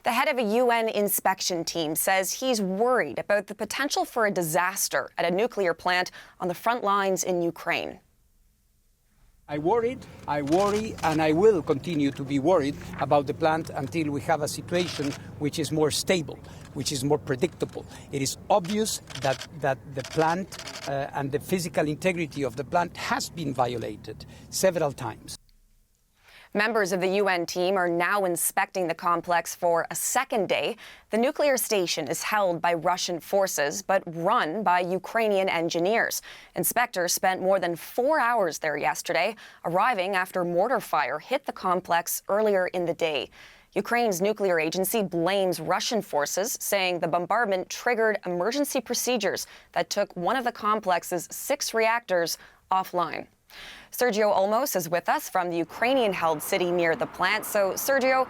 The head of a UN inspection team says he's worried about the potential for a disaster at a nuclear plant on the front lines in Ukraine. I worry, and I will continue to be worried about the plant until we have a situation which is more stable, which is more predictable. It is obvious that the plant and the physical integrity of the plant has been violated several times. Members of the UN team are now inspecting the complex for a second day. The nuclear station is held by Russian forces, but run by Ukrainian engineers. Inspectors spent more than 4 hours there yesterday, arriving after mortar fire hit the complex earlier in the day. Ukraine's nuclear agency blames Russian forces, saying the bombardment triggered emergency procedures that took one of the complex's 6 reactors offline. Sergio Olmos is with us from the Ukrainian-held city near the plant. So, Sergio,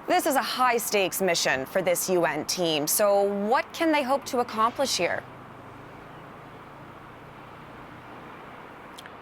this is a high-stakes mission for this UN team. So what can they hope to accomplish here?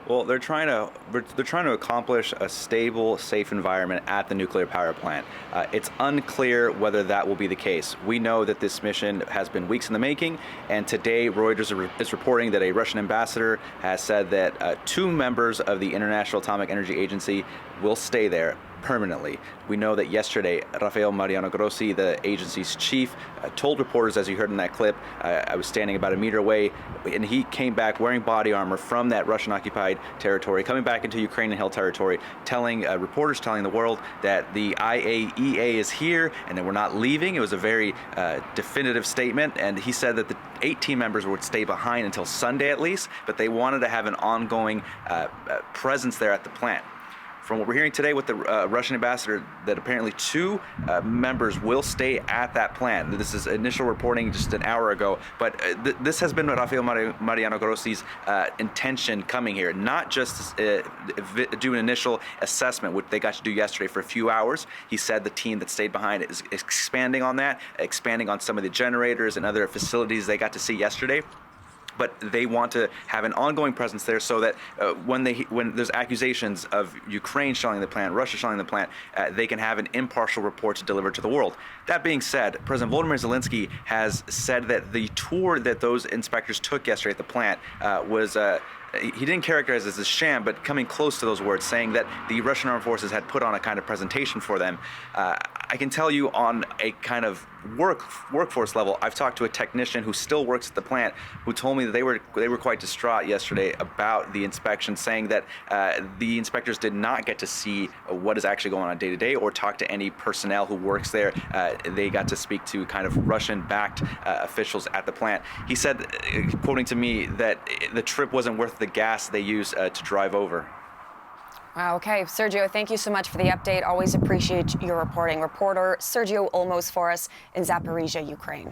Well, they're trying to accomplish a stable, safe environment at the nuclear power plant. It's unclear whether that will be the case. We know that this mission has been weeks in the making, and today Reuters is reporting that a Russian ambassador has said that 2 members of the International Atomic Energy Agency will stay there permanently. We know that yesterday, Rafael Mariano Grossi, the agency's chief, told reporters, as you heard in that clip, I was standing about a meter away, and he came back wearing body armor from that Russian-occupied territory, coming back into Ukrainian-held territory, telling reporters, telling the world that the IAEA is here and that we're not leaving. It was a very definitive statement, and he said that the 8 team members would stay behind until Sunday at least, but they wanted to have an ongoing presence there at the plant. From what we're hearing today with the Russian ambassador, that apparently 2 members will stay at that plant. This is initial reporting just an hour ago, but this has been Rafael Mariano Grossi's intention coming here, not just do an initial assessment, which they got to do yesterday for a few hours. He said the team that stayed behind is expanding on that, expanding on some of the generators and other facilities they got to see yesterday. But they want to have an ongoing presence there so that when there's accusations of Ukraine shelling the plant, Russia shelling the plant, they can have an impartial report to deliver to the world. That being said, President Volodymyr Zelensky has said that the tour that those inspectors took yesterday at the plant was he didn't characterize it as a sham, but coming close to those words, saying that the Russian armed forces had put on a kind of presentation for them. I can tell you on a kind of workforce level, I've talked to a technician who still works at the plant who told me that they were quite distraught yesterday about the inspection, saying that the inspectors did not get to see what is actually going on day to day or talk to any personnel who works there. They got to speak to kind of Russian-backed officials at the plant. He said, quoting to me, that the trip wasn't worth the gas they used to drive over. Wow, okay. Sergio, thank you so much for the update. Always appreciate your reporting. Reporter Sergio Olmos for us in Zaporizhzhia, Ukraine.